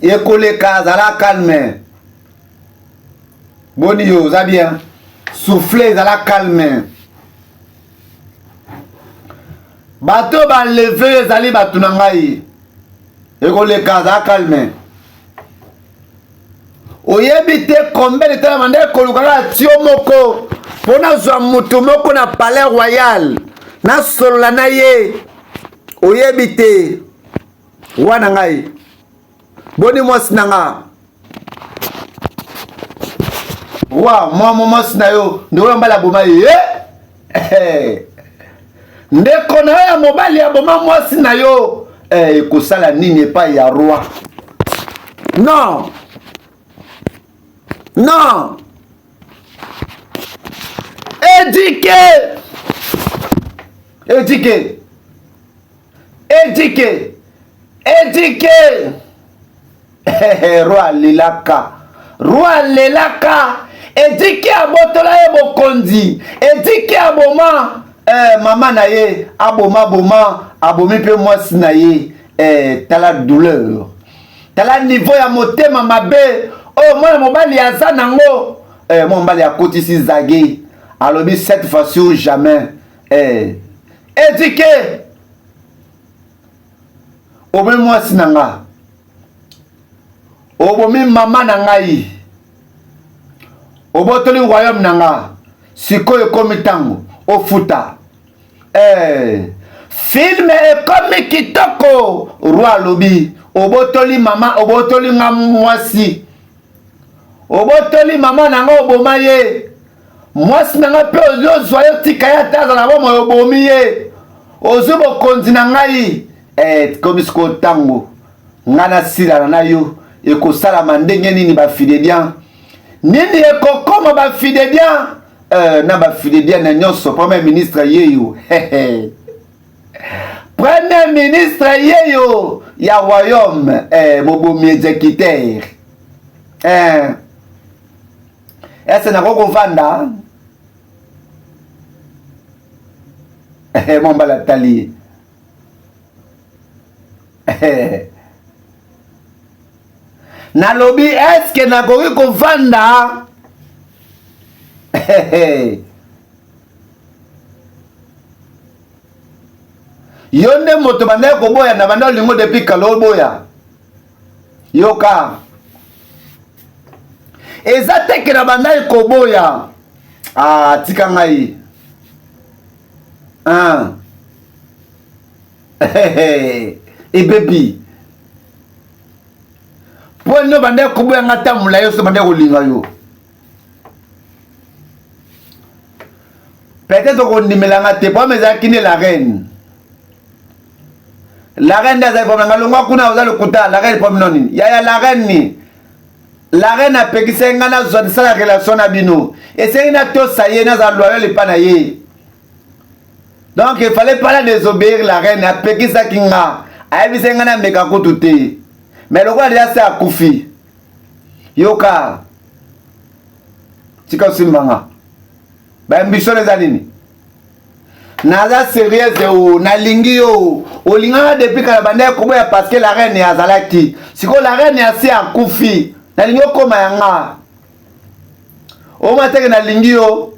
ekoleka zala calme boni yo za bien souffler zala calme bato baleve ezali bato na ngai ekoleka zala calme Oyebite combien de temps mande kolukaka tio moko pona zwa mutu moko na palais royal na solola na ye. Oyebite wana ngai boni mwasi nanga wa mwasi na yo ndeko mbala boma ye ndeko na ya mobali ya boma mwasi na yo ekosala nini epai ya roi? Non. Non. Éduqué. Éduqué. Éduqué. Éduqué. Roi Lelaka. Roi Lelaka. Éduqué à botola e bokondi. Éduqué à boma. Maman na ye. Aboma boma. Abomi pe mwasi na ye. T'as la douleur. T'as la niveau ya motema mabe. Oh, moi, mobali ya zanango. Mon mobali ya kotisi zage. Alobi cette fois-ci ou jamais. Éduqué. Obomi mwasi nanga. Obomi mama nangai. Obotoli royaume nanga. Sikoyo komi tango. Ofuta. Film ekomi kitoko. Roi lobi. Obotoli mama. Obotoli nga mwasi. Obotoli mama nanga oboma ye. Mwasi nanga pe ozozwa yo tika ya taza na bomo obomi ye. Ozo bokonzi na ngai. Komi siko tango. Ngana sila na yo. Eko salama ndenge nini ba fidedian. Nini eko koma ba fidedian. Na ba fidedian na nyonso. Premier ministre yeyo. Premier ministre yeyo. Ya royaume. Bobomi exécuteur. Est-ce na koko vanda? Mon balatali. Na lobby est-ce que na koko vanda? Yonde moto banda ko boya na banda lingo depuis kalo boya. Yoka. Eza teke na banda koboya. Tika ngai. Baby. Po no banda koboya ngata mulayo so banda kolinga yo. Peut-être qu'on nimela ngate po meza kine la reine. La reine da po ngalongwa kuna ozalo kuta la reine po mnoni. Ya la reine ni. La reine a peki sengana zone sa la relation na bino. Et c'est une acte ça y est na za loyal le panaye. Donc il fallait pas la désobéir la reine a peki sa kinga. Ayebi sengana meka kutute. Mais le roi déjà c'est à Koufi. Yoka. Tika simbanga. Ba ambition les anini. Naza sérieuse o na lingi yo. O linga depuis que la bande ko boya parce que la reine est azalaki. Siko la reine est assez à Koufi. Na lingi okoma yanga o mateke na lingi yo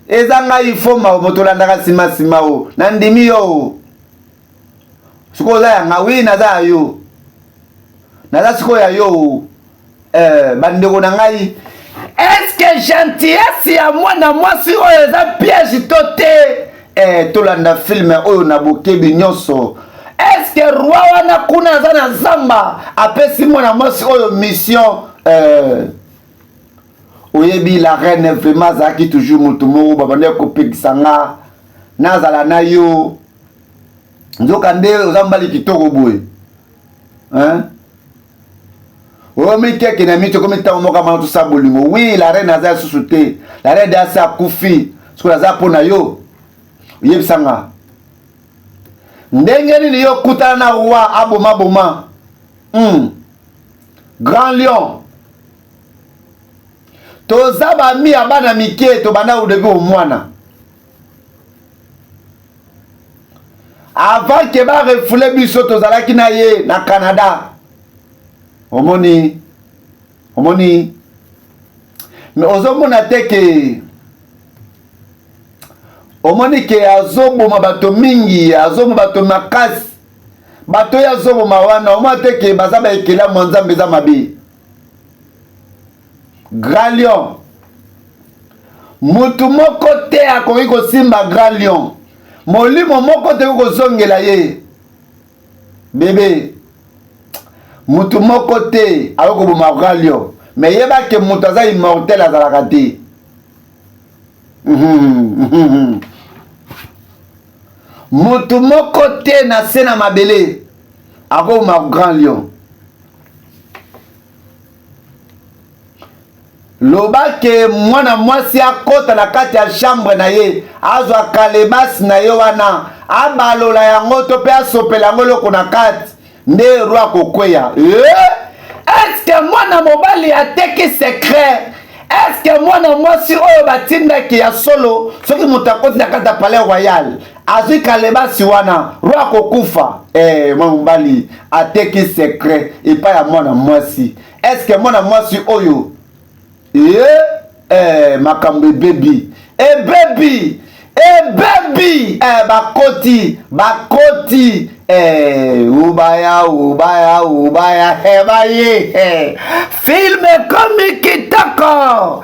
ezanga ifoma motolandaka sima o na ndimi yo siko za yanga wi naza yo naza siko ya yo bandeko na ngai est-ce que gentillesse ya mwana mwasi oyo eza piège to te tolanda film oyo na bokebi nyonso. Est-ce que roi wana kuna zana zamba apesi mwana mwasi oyo mission oyebi la reine vraiment zaki toujours mutu moko babande kopekisa nga nazala na yo nzoka nde ozambali kitoko boye omi keke na mito komi tango moka mana tosa bolingo. Oui, la reine aza susu te. La reine de asa akufi siko aza pona yo oyebisanga ndenge nini yo kutana na roi aboma boma. Grand lion. Toza ba mi abana mike to bana udebe o mwana. Avant que ba refoule biso tozalaki na ye na Canada. Omoni. Mais ozomona teke omoni ke azoboma bato mingi, azoboma bato makasi. bato ya zobo mawana oma teke bazaba ekela mwanzambe za mabe Grand Lion mutu moko te akoki kosimba Grand Lion molimo moko te kozongela ye bebe mutu moko te akoboma Grand Lion mais yeba ke mutu aza immortel azalaka te mutu moko te na se na mabele akoboma Grand Lion lobake mwana mwasi akota na kati ya chambre na ye azwa kalebasi na ye wana abalola yango to pe asopela yango loko na kati nde roi akokweya eske mwana mobali ateki secret eske mwana mwasi oyo batindaki ya solo soki moto akoti na kati ya palais royal azwi kalebasi wana roi akokufa mwana mobali ateki secret epai ya mwana mwasi eske mwana mwasi oyo makambo ebebi bakoti ubaya baye film ekomi kitoko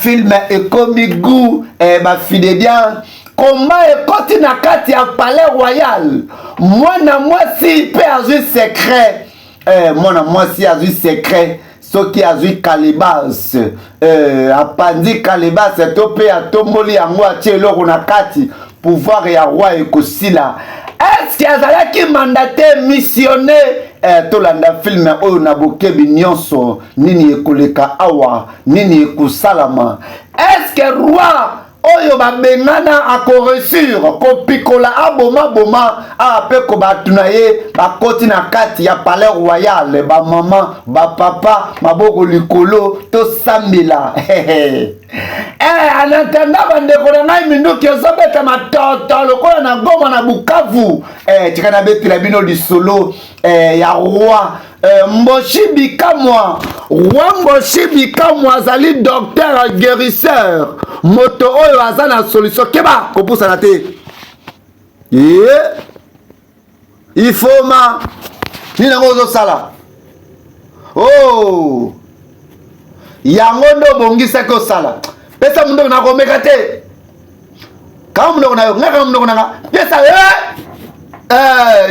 film ekomi gu bafidedia komba ekoti na kati ya palais royal mwana mwasi mpe azwi secret mwana mwasi azwi secret soki azwi kalebas apandi kalebas to pe atomboli yango atie eloko na kati pouvoir ya roi ekosila eske azalaki mandate missionne tolanda filme oyo na bokebi nyonso nini ekoleka awa nini ekosalama eske roi oyo babengana akoresure kopikola aboma ape ko batuna ye bakoti na kati ya palais royal bamama bapapa maboko likolo tosambela anatanda bandeko na ngai minduki ezobeta matoto lokola na Goma na Bukavu tika na betela bino lisolo ya roi Mboshi Bikamwa roi Mboshi Bikamwa azali docteur guérisseur moto oyo aza na solution keba kopusana te ifoma nini yango ozosala yango ndo bongisaki osala pesa mundoko na komeka te kama mundoko na yo ngaka mundoko nanga pesa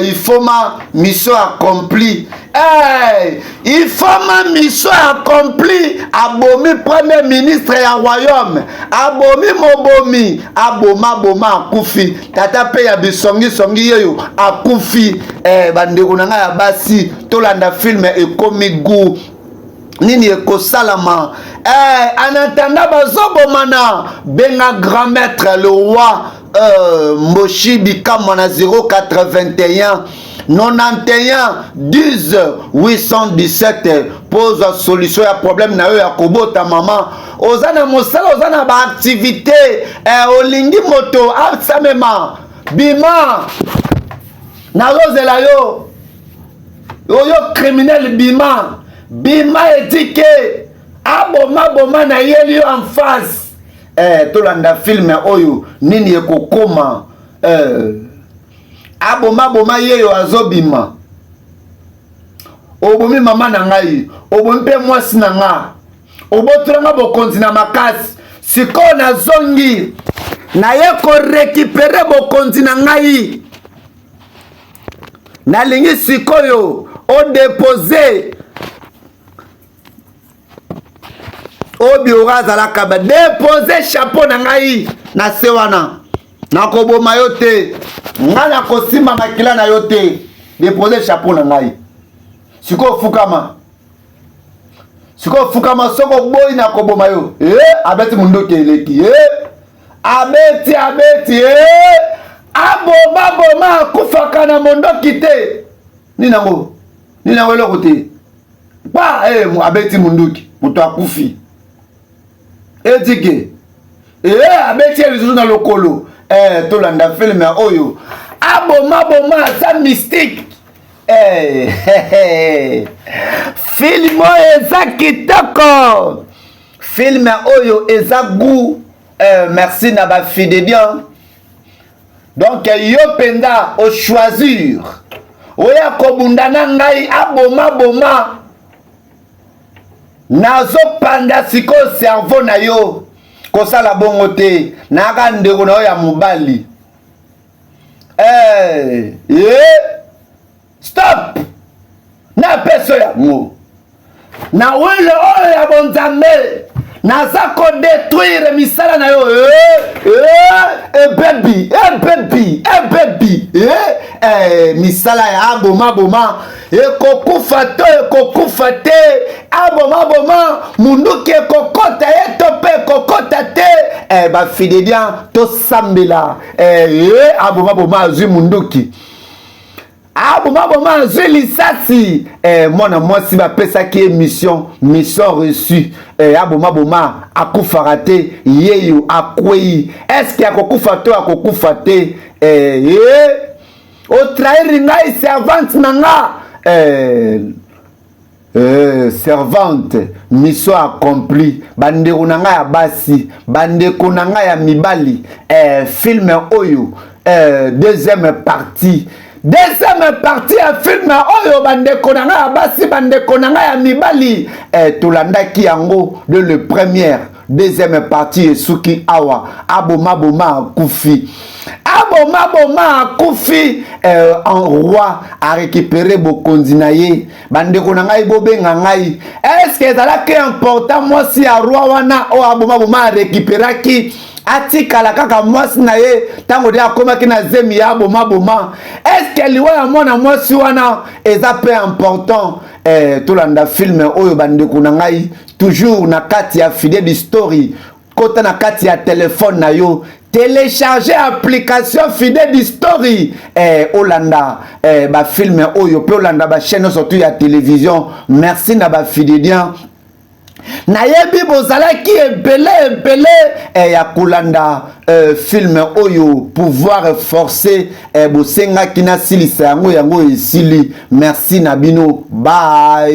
ifoma mission accomplie ifoma mission accomplie abomi premier ministre ya royaume abomi mobomi aboma akufi tata pe ya bisongi yeyo akufi bandeko na ngai ya basi tolanda filme ekomi gu nini ekosalama anatanda bazobomana benga grand maître le roi Mboshi Bikamwa na 081 91 10 817 pose solution ya problème na yo ya kobota mama ozana mosala ozana ba activité olingi moto asamema bima na rozela yo oyo criminel bima etike aboma na yeli en face tolanda filme oyo nini ekokoma aboma yeyo azobima obomi mama na ngai obomi mpe mwasi na nga obotolanga bokonzi na makasi sikoyo nazongi naye korekipere bokonzi na ngai nalingi sikoyo odepose obiora azalaka badepose chapeau na ngai na se wana nakoboma yo te ngai nakosimba makila na yo te depose chapeau na ngai sikoyo fukama soko boyi nakoboma yo abeti mundoki eleki abeti aboma akufaka na mondoki te ninango eloko te ba abeti mundoki moto akufi etike abeti lisusu na lokolo tolanda filme oyo aboma aza mystique film oyo eza kitoko filme oyo eza goût merci na bafide bien donc yo penda ochoisir oya kobunda na ngai aboma boma nazo panda siko cerveau na yo kosala bongo te naka ndeko na yo ya mobali stop na peso yango na wile oyo ya bonzambe naza kodetruire misala na yo baby misala ya aboma ekokufa te aboma munduki ekokota ye to mpe ekokota te bafidelian tosambela aboma azwi munduki aboma azwi lisasi mwana mwasi bapesaki ye mission reçue aboma akufaka te yeyo akwei eske akokufa to akokufa te otrahiri ngai servante na nga servante mission accomplie bandeko na ngai ya basi bandeko na ngai ya mibali film oyo deuxième partie ya film oyo bandeko na ngai ya basi bandeko na ngai ya mibali tolandaki yango de le première deuxième partie esuki awa aboma akufi en roi a récupéré bokonzi na ye bandeko na ngai bobenga ngai est-ce que ezalaki important mwasi ya roi wana oyo aboma a récupéraki atikala kaka mwasi na ye tango de akomaki na zemi ya aboma est-ce que liwa ya mwana mwasi wana eza pe important tolanda film oyo bandeko na ngai toujours na kati ya Fidèle Story kota na kati ya telefone na yo télécharger application Fidèle Story olanda ba film oyo pe olanda ba chaîne surtout ya télévision merci na ba fidélien nayebi bozalaki ebele ya kolanda film oyo pouvoir forcer bosengaki na silisa yango esili merci na bino bye.